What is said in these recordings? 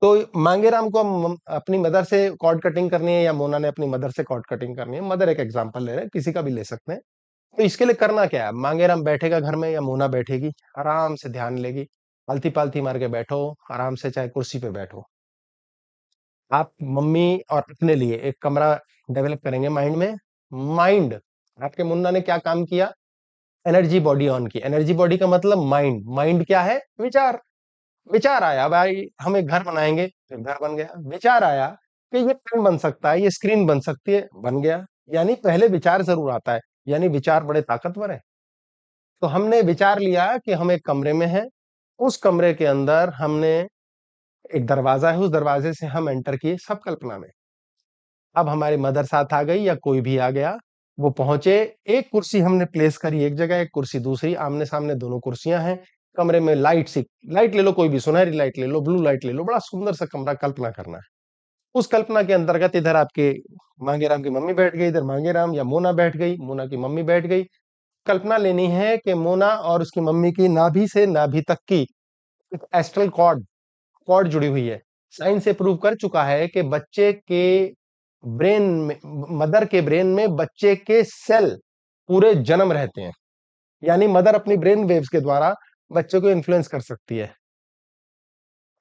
तो मांगेराम को अपनी मदर से कॉर्ड कटिंग करनी है या मोना ने अपनी मदर से कॉर्ड कटिंग करनी है, मदर एक एग्जांपल ले रहे हैं, किसी का भी ले सकते हैं। तो इसके लिए करना क्या है, मांगेराम बैठेगा घर में या मोना बैठेगी, आराम से ध्यान लेगी, आलती पालती मार के बैठो, आराम से चाहे कुर्सी पे बैठो। आप मम्मी और अपने लिए एक कमरा डेवलप करेंगे माइंड में। माइंड, आपके मुन्ना ने क्या काम किया, एनर्जी बॉडी ऑन की। एनर्जी बॉडी का मतलब माइंड। माइंड क्या है, विचार। विचार आया भाई हम एक घर बनाएंगे, फिर घर बन गया। विचार आया कि ये पेन बन सकता है, ये स्क्रीन बन सकती है, बन गया। यानी पहले विचार जरूर आता है, यानी विचार बड़े ताकतवर है। तो हमने विचार लिया कि हम एक कमरे में हैं, उस कमरे के अंदर हमने एक दरवाजा है, उस दरवाजे से हम एंटर किए सब कल्पना में। अब हमारी मदर साथ आ गई या कोई भी आ गया, वो पहुंचे, एक कुर्सी हमने प्लेस करी एक जगह, एक कुर्सी दूसरी, आमने सामने दोनों कुर्सियां हैं। कमरे में लाइट सी, लाइट ले लो, कोई भी सुनहरी लाइट ले लो, ब्लू लाइट ले लो, बड़ा सुंदर सा कमरा कल्पना करना है। उस कल्पना के अंतर्गत इधर आपके मांगेराम की मम्मी बैठ गई, इधर मांगेराम या मोना बैठ गई, मोना की मम्मी बैठ गई। कल्पना लेनी है कि मोना और उसकी मम्मी की नाभि से नाभि तक की एक एस्ट्रल कॉर्ड, कॉर्ड जुड़ी हुई है। साइंस से प्रूव कर चुका है कि बच्चे के ब्रेन में, मदर के ब्रेन में बच्चे के सेल पूरे जन्म रहते हैं। यानी मदर अपनी ब्रेन वेव्स के द्वारा बच्चे को इन्फ्लुएंस कर सकती है।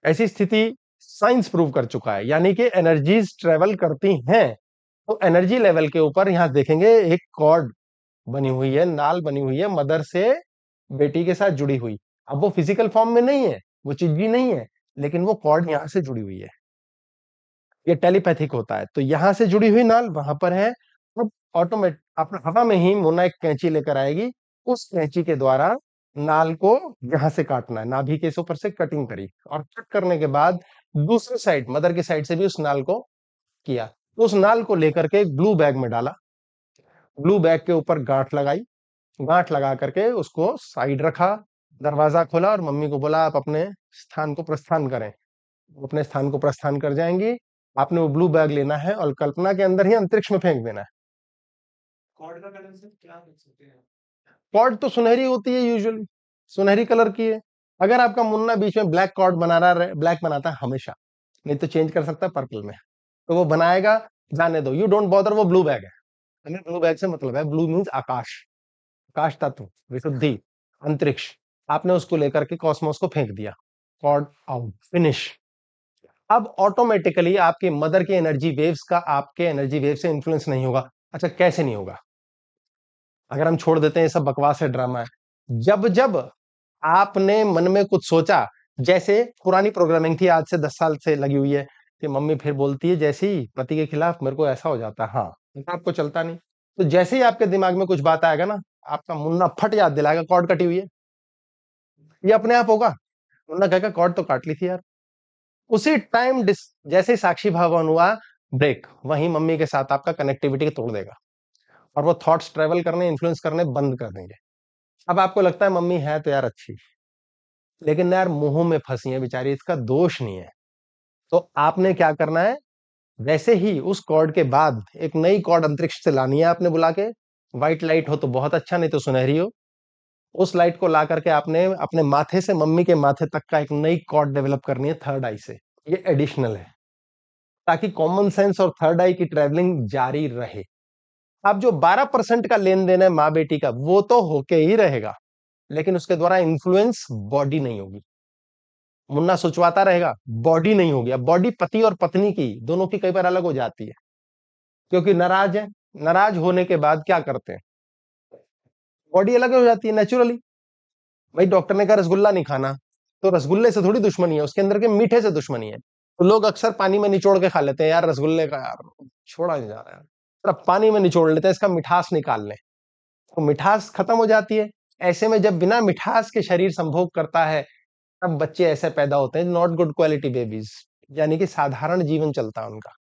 ऐसी स्थिति साइंस प्रूव कर चुका है, यानी कि एनर्जीज ट्रेवल करती हैं। तो एनर्जी लेवल के ऊपर यहां देखेंगे एक कॉर्ड बनी हुई है, नाल बनी हुई है, मदर से बेटी के साथ जुड़ी हुई। अब वो फिजिकल फॉर्म में नहीं है, वो चीज भी नहीं है, लेकिन वो कॉर्ड यहां से जुड़ी हुई है। ये टेलीपैथिक होता है। तो यहां से जुड़ी हुई नाल वहां पर है। अब ऑटोमेट अपना हवा में ही मोना एक कैंची लेकर आएगी, उस कैंची के द्वारा नाल को यहां से काटना है। नाभि के ऊपर से कटिंग करी, और कट करने के बाद दूसरी साइड, मदर की साइड से भी उस नाल को किया। तो उस नाल को लेकर के एक ब्लू बैग में डाला, ब्लू बैग के ऊपर गांठ लगाई, गांठ लगा करके उसको साइड रखा, दरवाजा खोला और मम्मी को बोला आप अपने स्थान को प्रस्थान करें। वो अपने स्थान को प्रस्थान कर जाएंगी। आपने वो ब्लू बैग लेना है और कल्पना के अंदर ही अंतरिक्ष में फेंक देना है। कॉर्ड का कलर से क्या कर सकते हैं? कॉर्ड तो सुनहरी होती है यूजुअली, सुनहरी कलर की है। अगर आपका मुन्ना बीच में ब्लैक कॉर्ड बना रहा है, ब्लैक बनाता है हमेशा, नहीं तो चेंज कर सकता है पर्पल में, तो वो बनाएगा। जाने दो, यू डोंट बॉदर, वो ब्लू बैग है। हमें ब्लू बैग से मतलब है, ब्लू मीन्स आकाश, आकाश तत्व, विशुद्धि, अंतरिक्ष। आपने उसको लेकर के कॉस्मोस को फेंक दिया, कॉर्ड आउट, फिनिश। अब ऑटोमेटिकली आपकी मदर की एनर्जी वेव्स का आपके एनर्जी वेव से इन्फ्लुएंस नहीं होगा। अच्छा, कैसे नहीं होगा, अगर हम छोड़ देते हैं ये सब बकवास है, ड्रामा है। जब जब आपने मन में कुछ सोचा, जैसे पुरानी प्रोग्रामिंग थी आज से 10 साल से लगी हुई है, कि मम्मी फिर बोलती है जैसे ही पति के खिलाफ मेरे को ऐसा हो जाता है, हाँ, आपको चलता नहीं। तो जैसे ही आपके दिमाग में कुछ बात आएगा ना, आपका मुन्ना फट याद दिलाएगा कॉर्ड कटी हुई है। ये अपने आप होगा, मुन्ना कहेगा कॉर्ड तो काट ली थी यार। उसी टाइम जैसे ही साक्षी भावन हुआ, ब्रेक, वहीं मम्मी के साथ आपका कनेक्टिविटी तोड़ देगा, और वो थॉट्स ट्रेवल करने, इन्फ्लुएंस करने बंद कर देंगे। अब आपको लगता है मम्मी है तो यार अच्छी, लेकिन यार मुंह में फंसी है बेचारी, इसका दोष नहीं है। तो आपने क्या करना है, वैसे ही उस कॉर्ड के बाद एक नई कॉर्ड अंतरिक्ष से लानी है आपने बुला के। व्हाइट लाइट हो तो बहुत अच्छा, नहीं तो सुनहरी हो। उस लाइट को ला करके आपने अपने माथे से मम्मी के माथे तक का एक नई कॉर्ड डेवलप करनी है थर्ड आई से। ये एडिशनल है, ताकि कॉमन सेंस और थर्ड आई की ट्रेवलिंग जारी रहे। अब जो 12% का लेन देन है माँ बेटी का, वो तो होके ही रहेगा, लेकिन उसके द्वारा इन्फ्लुएंस बॉडी नहीं होगी। मुन्ना सोचवाता रहेगा, बॉडी नहीं होगी। अब बॉडी पति और पत्नी की दोनों की कई बार अलग हो जाती है, क्योंकि नाराज है। नाराज होने के बाद क्या करते हैं, बॉडी अलग हो जाती है नेचुरली। भाई डॉक्टर ने कहा रसगुल्ला नहीं खाना, तो रसगुल्ले से थोड़ी दुश्मनी है, उसके अंदर के मीठे से दुश्मनी है। तो लोग अक्सर पानी में निचोड़ के खा लेते हैं, यार रसगुल्ले का यार छोड़ा नहीं जा रहा यार, तो पानी में निचोड़ लेते हैं, इसका मिठास निकाल लें। तो मिठास खत्म हो जाती है। ऐसे में जब बिना मिठास के शरीर संभोग करता है, तब बच्चे ऐसे पैदा होते हैं, नॉट गुड क्वालिटी बेबीज, यानी कि साधारण जीवन चलता है उनका।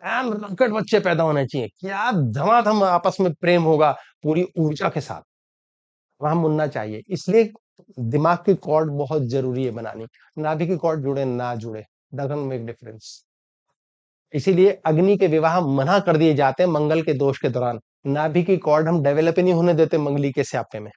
रॉकेट बच्चे पैदा होने चाहिए, क्या धमाधम आपस में प्रेम होगा, पूरी ऊर्जा के साथ। वहां मुन्ना चाहिए, इसलिए दिमाग की कॉर्ड बहुत जरूरी है बनानी। नाभि की कॉर्ड जुड़े ना जुड़े, डजंट मेक डिफरेंस। इसीलिए अग्नि के विवाह मना कर दिए जाते हैं मंगल के दोष के दौरान। नाभि की कॉर्ड हम डेवलप ही नहीं होने देते मंगली के स्यापे में।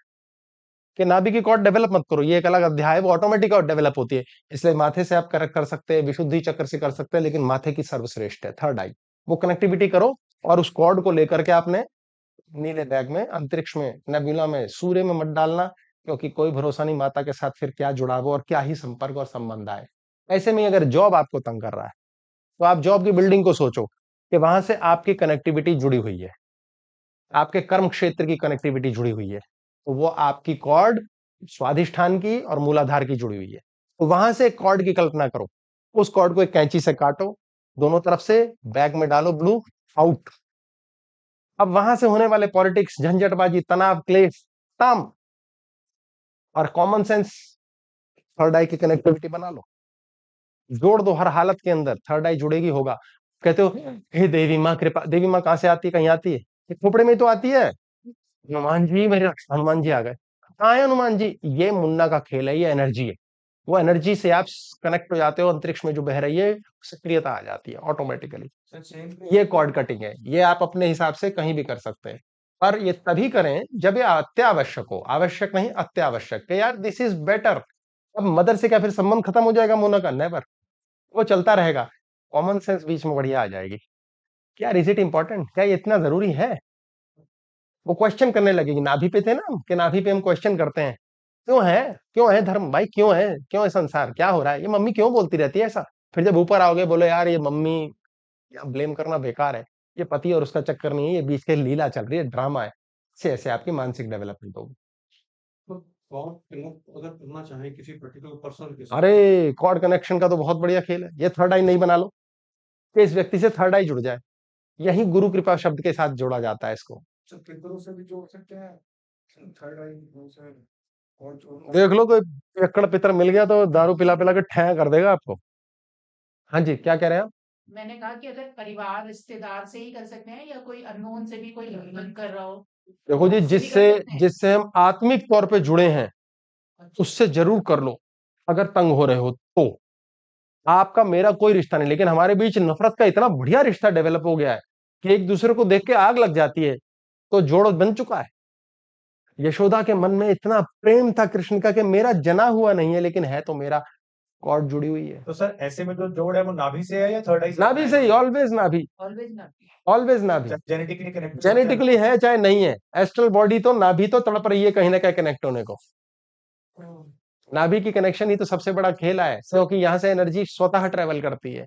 कि नाभि की कॉर्ड डेवलप मत करो, ये एक अलग अध्याय है, वो ऑटोमेटिक और डेवलप होती है। इसलिए माथे से आप करेक्ट कर सकते हैं, विशुद्धि चक्र से कर सकते हैं, लेकिन माथे की सर्वश्रेष्ठ है थर्ड आई। वो कनेक्टिविटी करो और उस कॉर्ड को लेकर के आपने नीले बैग में, अंतरिक्ष में, नेबुला में, सूर्य में मत डालना, क्योंकि कोई भरोसा नहीं माता के साथ फिर क्या जुड़ाव और क्या ही संपर्क और संबंध आए। ऐसे में अगर जॉब आपको तंग कर रहा है तो आप जॉब की बिल्डिंग को सोचो कि वहां से आपकी कनेक्टिविटी जुड़ी हुई है, आपके कर्म क्षेत्र की कनेक्टिविटी जुड़ी हुई है, तो वो आपकी कॉर्ड स्वाधिष्ठान की और मूलाधार की जुड़ी हुई है। तो वहां से एक कॉर्ड की कल्पना करो, उस कॉर्ड को एक कैंची से काटो, दोनों तरफ से बैग में डालो, ब्लू आउट। अब वहां से होने वाले पॉलिटिक्स, झंझटबाजी, तनाव, क्लेश, तम और कॉमन सेंस, थर्ड आई की कनेक्टिविटी बना लो, जोड़ दो हर हालत के अंदर, थर्ड आई जुड़ेगी होगा। कहते हो हे देवी माँ कृपा, देवी माँ कहां से आती है, कहीं आती है, ये खोपड़े में तो आती है। हनुमान जी मेरे हनुमान जी आ गए, कहाँ है हनुमान जी, ये मुन्ना का खेल है, ये एनर्जी है। वो एनर्जी से आप कनेक्ट हो जाते हो, अंतरिक्ष में जो बह रही है सक्रियता आ जाती है ऑटोमेटिकली। सर सेम ये कॉर्ड कटिंग है, ये आप अपने हिसाब से कहीं भी कर सकते हैं, पर ये तभी करें जब ये अत्यावश्यक हो, आवश्यक नहीं अत्यावश्यक, कि यार दिस इज बेटर। अब मदर से क्या फिर संबंध खत्म हो जाएगा मोना का, नेवर, वो चलता रहेगा, कॉमन सेंस बीच में बढ़िया आ जाएगी। क्या इज इट इंपॉर्टेंट, क्या ये इतना जरूरी है? वो क्वेश्चन करने लगेगी, नाभि पे थे ना हम, कि नाभि पे हम क्वेश्चन करते हैं, क्यों है, क्यों है धर्म भाई, क्यों है संसार, क्या हो रहा है, ये मम्मी क्यों बोलती रहती है ऐसा। फिर जब ऊपर आओगे बोलो यार ये मम्मी, या ब्लेम करना बेकार है, ये पति और उसका चक्कर नहीं है, ये बीच के लीला चल रही है, ड्रामा है। ऐसे ऐसे आपकी मानसिक डेवलपमेंट होगी। तो कॉर्ड कनेक्ट अगर करना चाहे किसी पर्टिकुलर पर्सन के साथ, अरे कॉर्ड कनेक्शन का तो बहुत बढ़िया खेल है, ये थर्ड आई नहीं बना लो कि इस व्यक्ति से थर्ड आई जुड़ जाए, यही गुरु कृपा शब्द के साथ जोड़ा जाता है इसको। सर पितरों से भी जोड़ सकते हैं थर्ड आई से, और जो देख लो कोई पियक्कड़ पितर मिल गया तो दारू पिला पिला के ठै कर देगा आपको। हाँ जी, क्या कह रहे हैं आप? मैंने कहा कि अगर परिवार रिश्तेदार से ही कर सकते हैं या कोई अननोन से भी कोई लिंक कर रहा हो, देखो जी, उससे भी कर सकते हैं। जिससे हम आत्मिक तौर पे जुड़े हैं अच्छा, उससे जरूर कर लो, अगर तंग हो रहे हो तो। आपका मेरा कोई रिश्ता नहीं, लेकिन हमारे बीच नफरत का इतना बढ़िया रिश्ता डेवलप हो गया है कि एक दूसरे को देख के आग लग जाती है, तो जोड़ बन चुका है। यशोदा के मन में इतना प्रेम था कृष्ण का कि मेरा जना हुआ नहीं है, लेकिन है तो मेरा, कॉर्ड जुड़ी हुई है। तो सर ऐसे में जो जोड़ है वो नाभि से है या थर्ड आई से? नाभि से ही, ऑलवेज नाभि, ऑलवेज ना। ऑलवेज नाभि। जेनेटिकली कनेक्ट जेनेटिकली है चाहे नहीं है, एस्ट्रल बॉडी तो नाभि तो तड़प रही है कहीं ना कहीं कनेक्ट होने को। नाभि की कनेक्शन ही तो सबसे बड़ा खेल है, क्योंकि यहाँ से एनर्जी स्वतः ट्रेवल करती है।